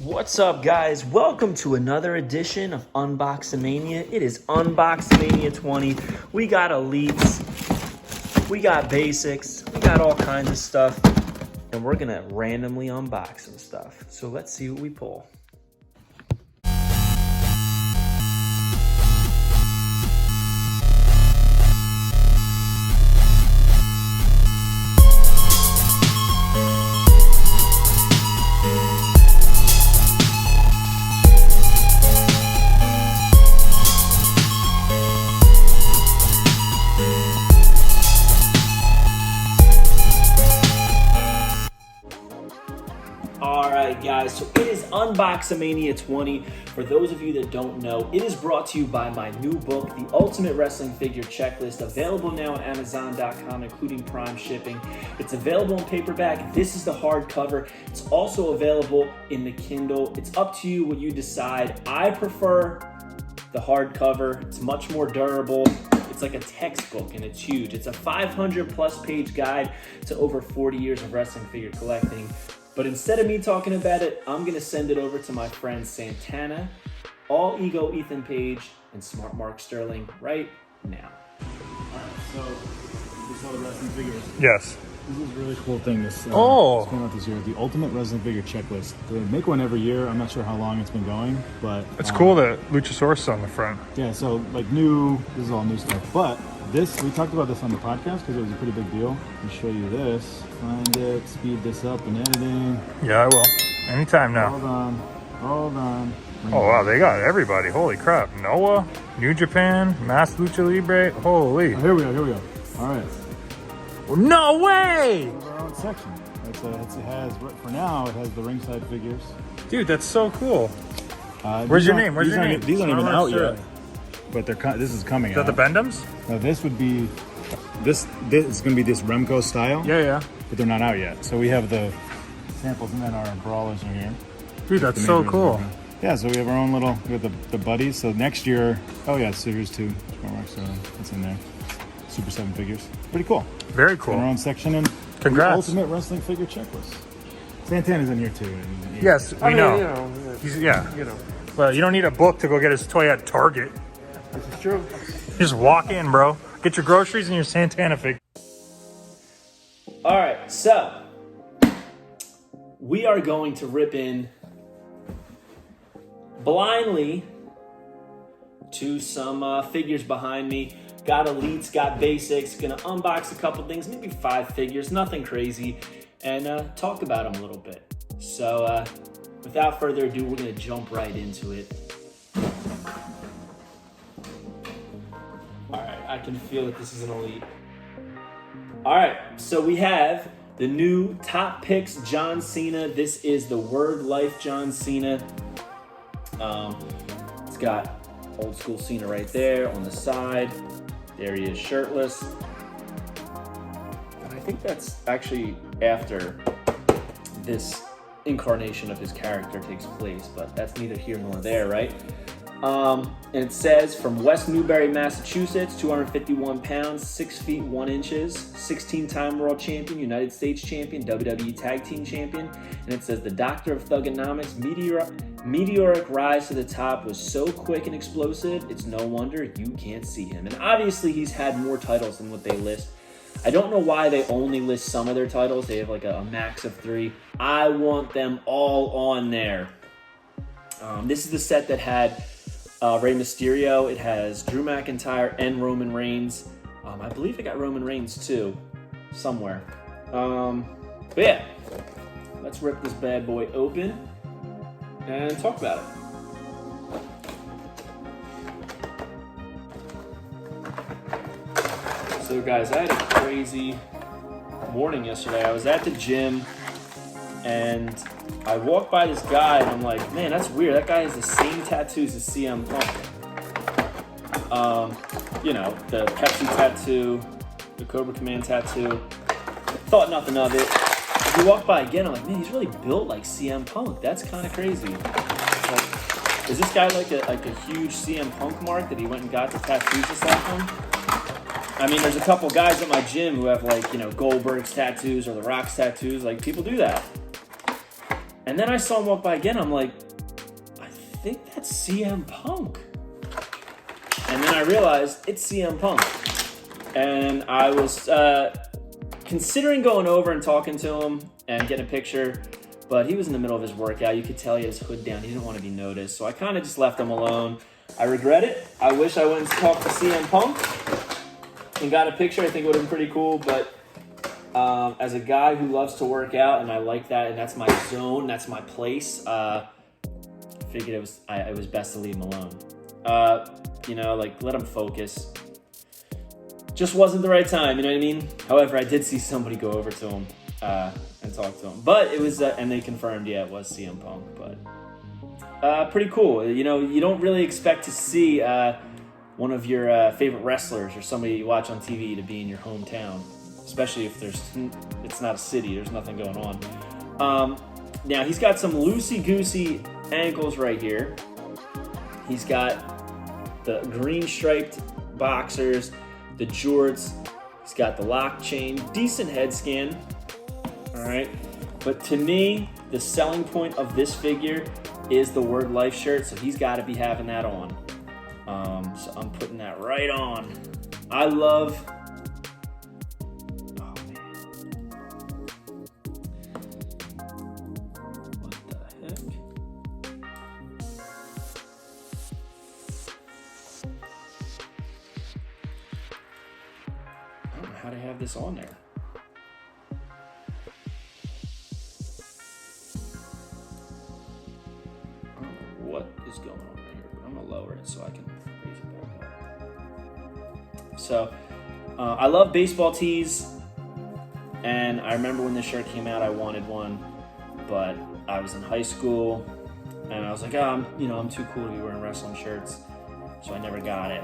What's up, guys? Welcome to another edition of UNBOXAMANIA. It is UNBOXAMANIA 20. We got elites, we got basics, we got all kinds of stuff, and we're gonna randomly unbox some stuff. So let's see what we pull. Alright guys, so it is UNBOXAMANIA 20. For those of you that don't know, it is brought to you by my new book, The Ultimate Wrestling Figure Checklist, available now on Amazon.com, including Prime shipping. It's available in paperback. This is the hardcover. It's also available in the Kindle. It's up to you what you decide. I prefer the hardcover. It's much more durable. It's like a textbook and it's huge. It's a 500+ page guide to over 40 years of wrestling figure collecting. But instead of me talking about it, I'm going to send it over to my friends Santana, All Ego Ethan Page, and Smart Mark Sterling right now. Alright, so you saw the wrestling figures. Yes. This is a really cool thing. This came out this year. The Ultimate Wrestling Figure Checklist. They make one every year. I'm not sure how long it's been going, but It's cool that Luchasaurus is on the front. yeah. So like this is all new stuff. But this, we talked about this on the podcast because it was a pretty big deal. Let me show you this. Find it. Speed this up in editing. Yeah, I will. Anytime now. Hold on. Oh wow, they got everybody. Holy crap. Noah, New Japan, Mass Lucha Libre. Holy. Oh, here we go. All right. No way! We have our own section. It has for now. It has the ringside figures. Dude, that's so cool. Where's your name? These aren't even out yet. But this is coming out. Is that the Bendhams? Now this would be this is going to be this Remco style. Yeah. But they're not out yet. So we have the samples and then our brawlers in here. Dude, that's so cool. Yeah, so we have our own little, we have the buddies. So next year, Series 2, so that's in there. Super 7 figures. Pretty cool. Very cool. In our own section and Congrats. The Ultimate Wrestling Figure Checklist. Santana's in here too. Yes, we know. But you don't need a book to go get his toy at Target. This is true. You just walk in, bro. Get your groceries and your Santana figure. All right, so we are going to rip in blindly to some figures behind me. Got elites, got basics. Gonna unbox a couple things, maybe 5 figures, nothing crazy, and talk about them a little bit. So without further ado, we're gonna jump right into it. All right, I can feel that this is an elite. All right, so we have the new Top Picks John Cena. This is the Word Life John Cena. It's got old school Cena right there on the side. There he is, shirtless. And I think that's actually after this incarnation of his character takes place, but that's neither here nor there, right? And it says, from West Newbury, Massachusetts, 251 pounds, 6 feet 1 inches, 16-time world champion, United States champion, WWE Tag Team champion. And it says, the Doctor of Thugonomics, meteoric rise to the top was so quick and explosive, it's no wonder you can't see him. And obviously he's had more titles than what they list. I don't know why they only list some of their titles. They have like a max of 3. I want them all on there. This is the set that had Rey Mysterio. It has Drew McIntyre and Roman Reigns. I believe it got Roman Reigns too, somewhere. But yeah, let's rip this bad boy open and talk about it. So guys, I had a crazy morning yesterday. I was at the gym and I walked by this guy and I'm like, man, that's weird. That guy has the same tattoos as CM Punk. The Pepsi tattoo, the Cobra Command tattoo. Thought nothing of it. You walk by again, I'm like, man, he's really built like CM Punk. That's kind of crazy. Like, is this guy like a huge CM Punk mark that he went and got the tattoos just like him? I mean, there's a couple guys at my gym who have Goldberg's tattoos or The Rock's tattoos. Like, people do that. And then I saw him walk by again. I'm like, I think that's CM Punk. And then I realized it's CM Punk. And I was considering going over and talking to him and getting a picture, but he was in the middle of his workout. You could tell he had his hood down. He didn't want to be noticed. So I kind of just left him alone. I regret it. I wish I went and talked to CM Punk and got a picture. I think it would have been pretty cool. But as a guy who loves to work out, and I like that, and that's my zone, that's my place, I figured it was best to leave him alone. Let him focus. Just wasn't the right time, you know what I mean? However, I did see somebody go over to him and talk to him. But it was, and they confirmed, it was CM Punk. But pretty cool. You know, you don't really expect to see one of your favorite wrestlers or somebody you watch on TV to be in your hometown, especially if it's not a city, there's nothing going on. Now, he's got some loosey-goosey ankles right here. He's got the green striped boxers, the jorts, he's got the lock chain, decent head scan, all right? But to me, the selling point of this figure is the Word Life shirt, so he's got to be having that on. So I'm putting that right on. I love... Oh, man. What the heck? I don't know how to have this on there. I don't know what is going on right here, but I'm gonna lower it so I can raise it back up. So, I love baseball tees, and I remember when this shirt came out, I wanted one, but I was in high school, and I was like, I'm too cool to be wearing wrestling shirts, so I never got it.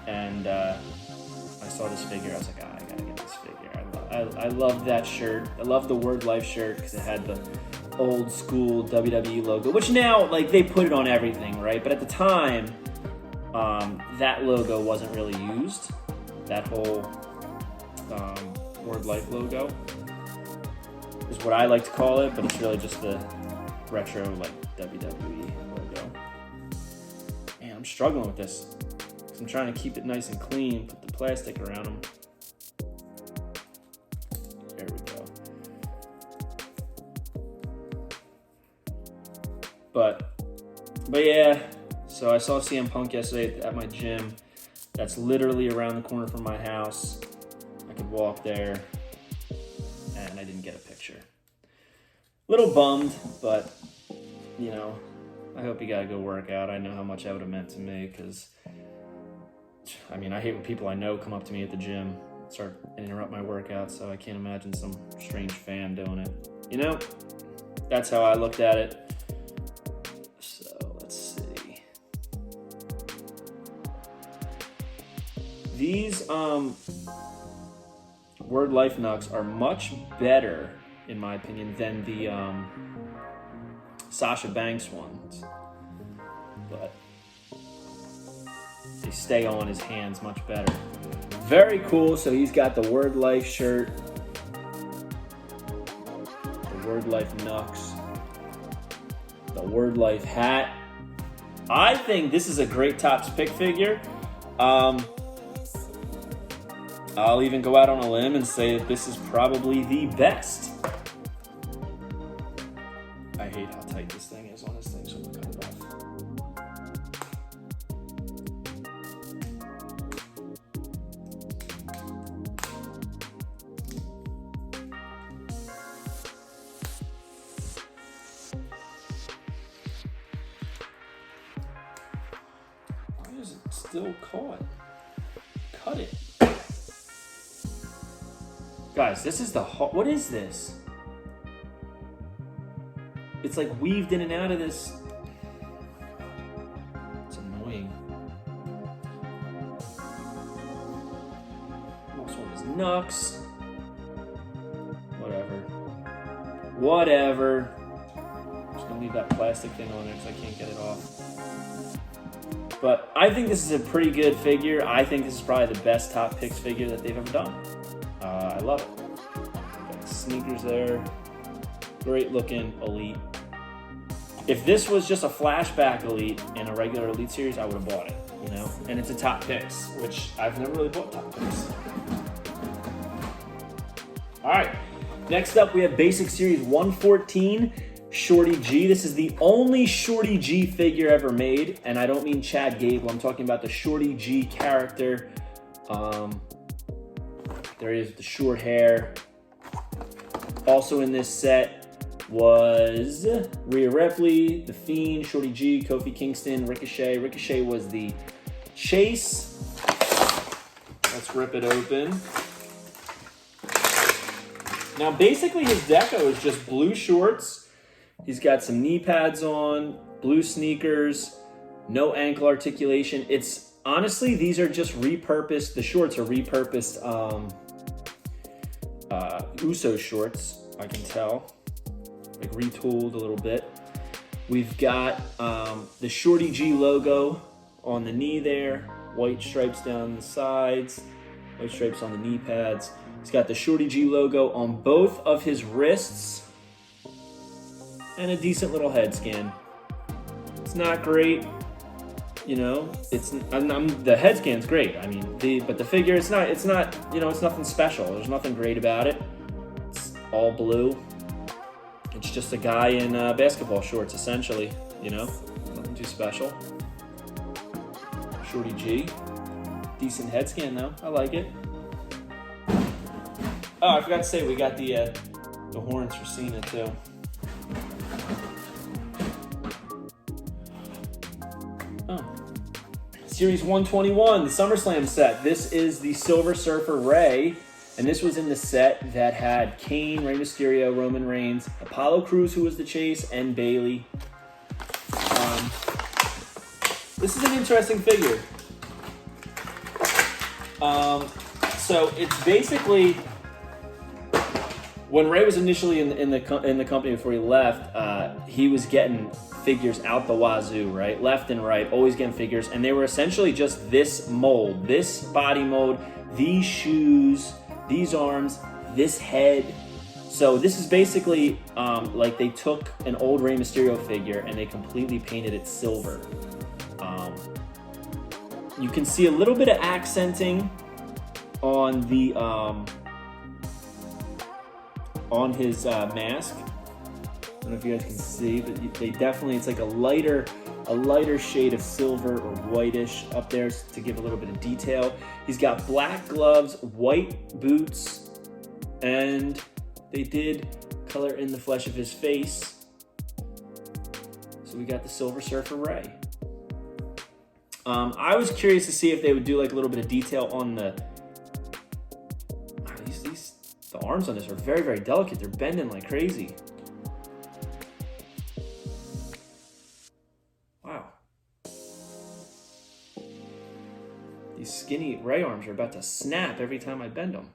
And I saw this figure, I was like, I gotta get this figure. I love that shirt. I love the Word Life shirt because it had the old school WWE logo, which now, like, they put it on everything, right? But at the time, that logo wasn't really used. That whole Word Life logo is what I like to call it, but it's really just the retro, like, WWE logo. Man, I'm struggling with this. I'm trying to keep it nice and clean, put the plastic around them. There we go. But yeah, so I saw CM Punk yesterday at my gym. That's literally around the corner from my house. I could walk there, and I didn't get a picture. Little bummed, but, I hope you got a good workout. I know how much that would have meant to me, because I hate when people I know come up to me at the gym, start and interrupt my workout, so I can't imagine some strange fan doing it. That's how I looked at it. So, let's see. These Word Life Nugs are much better, in my opinion, than the Sasha Banks ones. But they stay on his hands much better. Very cool. So he's got the Word Life shirt, the Word Life Nux, the Word Life hat. I think this is a great Topps pick figure. I'll even go out on a limb and say that this is probably the best. I hate how tight this thing is on this thing, so I'm gonna cut it off. Why is it still caught? Cut it. Guys, this is what is this? It's like weaved in and out of this. It's annoying. This one is Nux. Whatever. I'm just gonna leave that plastic thing on there because I can't get it off. But I think this is a pretty good figure. I think this is probably the best Top Picks figure that they've ever done. I love it. Got the sneakers there. Great looking, elite. If this was just a flashback Elite in a regular Elite series, I would have bought it, you know? And it's a top picks, which I've never really bought top picks. All right, next up we have Basic Series 114, Shorty G. This is the only Shorty G figure ever made, and I don't mean Chad Gable. I'm talking about the Shorty G character. There he is with the short hair. Also in this set was Rhea Ripley, The Fiend, Shorty G, Kofi Kingston, Ricochet. Ricochet was the Chase. Let's rip it open. Now, basically, his deco is just blue shorts. He's got some knee pads on, blue sneakers, no ankle articulation. It's honestly, these are just repurposed. The shorts are repurposed Uso shorts, I can tell. Like retooled a little bit. We've got the Shorty G logo on the knee there, white stripes down the sides, white stripes on the knee pads. He's got the Shorty G logo on both of his wrists and a decent little head scan. It's not great, you know. The head scan's great. I mean, but the figure, it's not, you know, it's nothing special. There's nothing great about it. It's all blue. It's just a guy in basketball shorts, essentially, you know. Nothing too special. Shorty G, decent head scan though. I like it. Oh, I forgot to say we got the horns for Cena too. Oh. Series 121, the SummerSlam set. This is the Silver Surfer Rey, and this was in the set that had Kane, Rey Mysterio, Roman Reigns, Apollo Crews, who was the Chase, and Bayley. This is an interesting figure. So it's basically, when Rey was initially in the company before he left, he was getting figures out the wazoo, right? Left and right, always getting figures. And they were essentially just this mold, this body mold, these shoes, these arms, this head. So this is basically like they took an old Rey Mysterio figure and they completely painted it silver. You can see a little bit of accenting on the on his mask. I don't know if you guys can see, but they definitely, it's like a lighter shade of silver or whitish up there to give a little bit of detail. He's got black gloves, white boots, and they did color in the flesh of his face. So we got the Silver Surfer Rey. I was curious to see if they would do like a little bit of detail on the arms on this are very, very delicate. They're bending like crazy. Wow. These skinny Rey arms are about to snap every time I bend them.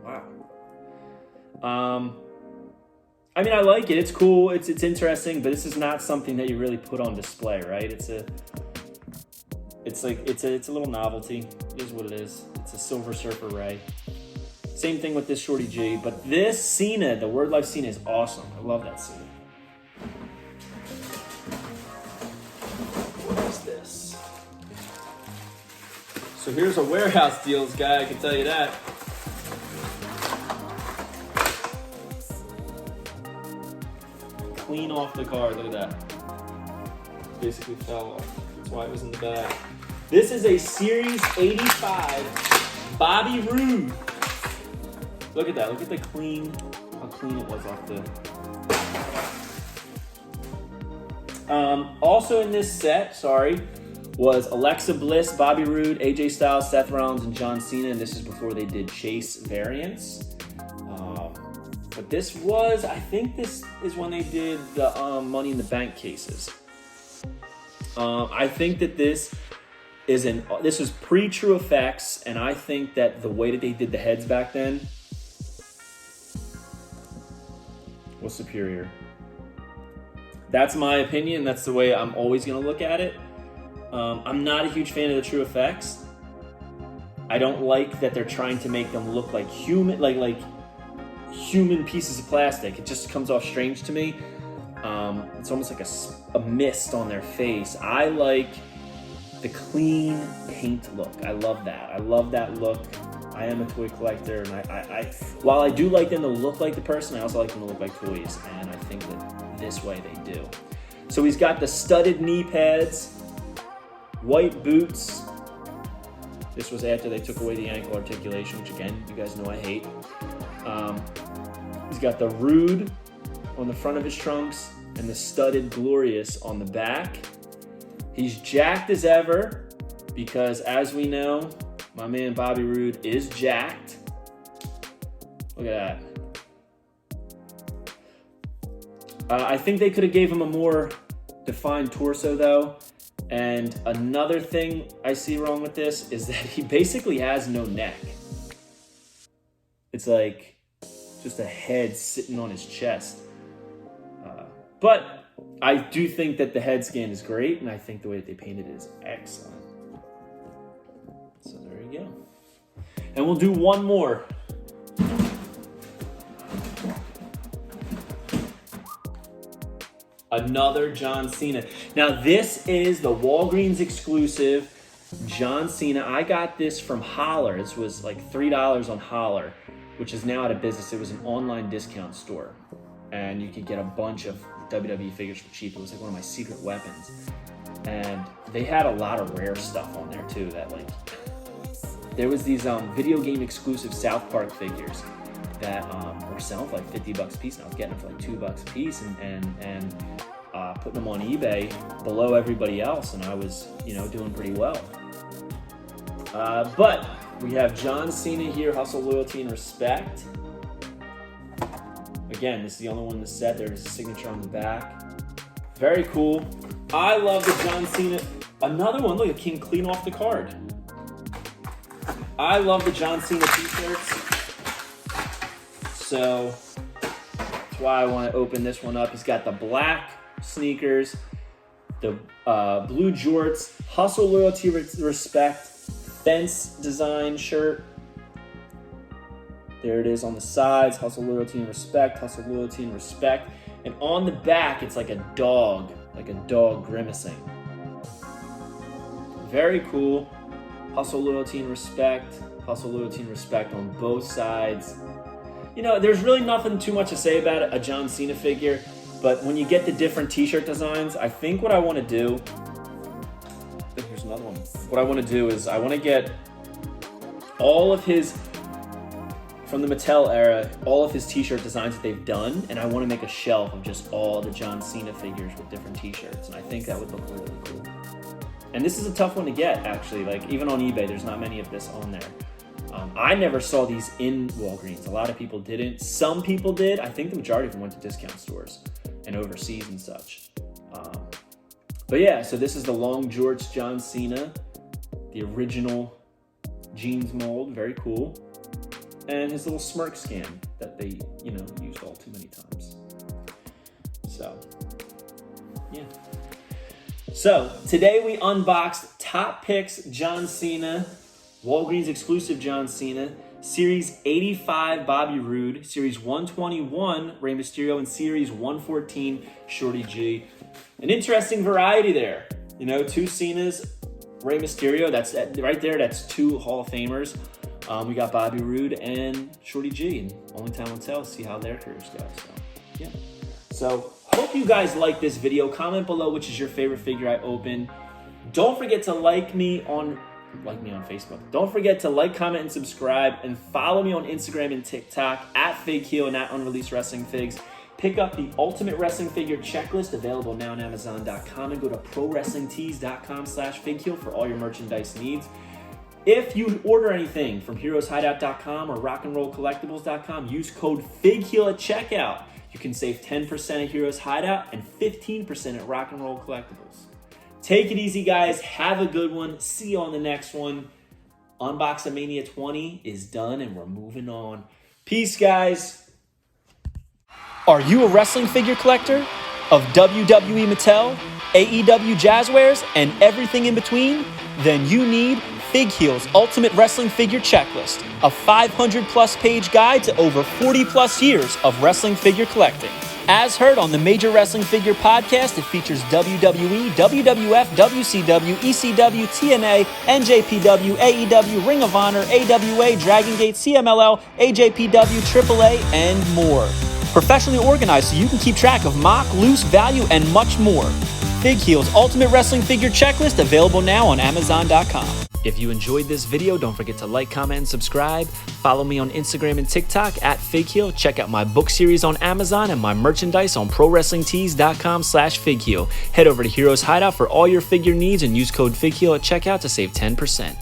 Wow. I mean, I like it. It's cool. It's interesting, but this is not something that you really put on display, right? It's a little novelty. It is what it is. It's a Silver Surfer Rey. Same thing with this Shorty G, but this Cena, the Word Life Cena, is awesome. I love that Cena. What is this? So here's a warehouse deals guy, I can tell you that. Clean off the card, look at that. Basically fell off. That's why it was in the bag. This is a Series 85 Bobby Roode. Look at that. Look at how clean it was off the... Also in this set, was Alexa Bliss, Bobby Roode, AJ Styles, Seth Rollins, and John Cena. And this is before they did Chase variants. But this was, I think this is when they did the Money in the Bank cases. I think that this was pre-True Effects, and I think that the way that they did the heads back then was superior. That's my opinion. That's the way I'm always going to look at it. I'm not a huge fan of the True Effects. I don't like that they're trying to make them look like human, like human pieces of plastic. It just comes off strange to me. It's almost like a mist on their face. I like the clean paint look. I love that. I love that look. I am a toy collector, and I while I do like them to look like the person, I also like them to look like toys, and I think that this way they do. So he's got the studded knee pads, white boots. This was after they took away the ankle articulation, which again, you guys know I hate. He's got the Roode on the front of his trunks and the studded Glorious on the back. He's jacked as ever because, as we know, my man Bobby Roode is jacked. Look at that. I think they could have gave him a more defined torso though. And another thing I see wrong with this is that he basically has no neck. It's like just a head sitting on his chest. But I do think that the head scan is great, and I think the way that they painted it is excellent. So there you go. And we'll do one more. Another John Cena. Now this is the Walgreens exclusive John Cena. I got this from Holler. This was like $3 on Holler, which is now out of business. It was an online discount store, and you could get a bunch of WWE figures for cheap. It was like one of my secret weapons, and they had a lot of rare stuff on there too. That like, there was these video game exclusive South Park figures that were selling for like $50 a piece, and I was getting them for like $2 a piece, and putting them on eBay below everybody else, and I was, doing pretty well. But we have John Cena here, Hustle, Loyalty, and Respect. Again, this is the only one in the set. There's a signature on the back. Very cool. I love the John Cena. Another one, look, it came clean off the card. I love the John Cena t-shirts. So that's why I want to open this one up. He's got the black sneakers, the blue jorts, Hustle, Loyalty, Respect, fence design shirt. There it is on the sides, Hustle, Loyalty, and Respect, Hustle, Loyalty, and Respect. And on the back, it's like a dog grimacing. Very cool. Hustle, Loyalty, and Respect, Hustle, Loyalty, and Respect on both sides. There's really nothing too much to say about a John Cena figure, but when you get the different t-shirt designs, I think what I want to do, here's another one. What I want to do is I want to get all of his, from the Mattel era, all of his t-shirt designs that they've done, and I want to make a shelf of just all the John Cena figures with different t-shirts, and I think that would look really cool. And this is a tough one to get, actually. Like, even on eBay, there's not many of this on there. I never saw these in Walgreens. A lot of people didn't. Some people did. I think the majority of them went to discount stores and overseas and such. But yeah, so this is the long jorts John Cena, the original jeans mold, very cool. And his little smirk scan that they, used all too many times. So, yeah. So, today we unboxed Top Picks John Cena, Walgreens exclusive John Cena, Series 85 Bobby Roode, Series 121 Rey Mysterio, and Series 114 Shorty G. An interesting variety there. Two Cenas, Rey Mysterio, that's right there, that's two Hall of Famers. We got Bobby Roode and Shorty G, and only time will tell, see how their careers go. So, yeah. So, hope you guys like this video. Comment below which is your favorite figure I opened. Don't forget to like me on Facebook. Don't forget to like, comment, and subscribe, and follow me on Instagram and TikTok at FigHeel and at Unreleased Wrestling Figs. Pick up the Ultimate Wrestling Figure Checklist, available now on Amazon.com, and go to ProWrestlingTees.com/FigHeel for all your merchandise needs. If you order anything from HeroesHideout.com or Rock'n'RollCollectibles.com, use code FigHeel at checkout. You can save 10% at Heroes Hideout and 15% at Rock and Roll Collectibles. Take it easy, guys. Have a good one. See you on the next one. UNBOXAMANIA 20 is done, and we're moving on. Peace, guys. Are you a wrestling figure collector of WWE Mattel, AEW Jazzwares, and everything in between? Then you need Fig Heel's Ultimate Wrestling Figure Checklist, a 500-plus page guide to over 40-plus years of wrestling figure collecting. As heard on the Major Wrestling Figure Podcast, it features WWE, WWF, WCW, ECW, TNA, NJPW, AEW, Ring of Honor, AWA, Dragon Gate, CMLL, AJPW, AAA, and more. Professionally organized so you can keep track of mock, loose, value, and much more. Fig Heel's Ultimate Wrestling Figure Checklist, available now on Amazon.com. If you enjoyed this video, don't forget to like, comment, and subscribe. Follow me on Instagram and TikTok at FigHeel. Check out my book series on Amazon and my merchandise on ProWrestlingTees.com/FigHeel. Head over to Heroes Hideout for all your figure needs and use code FigHeel at checkout to save 10%.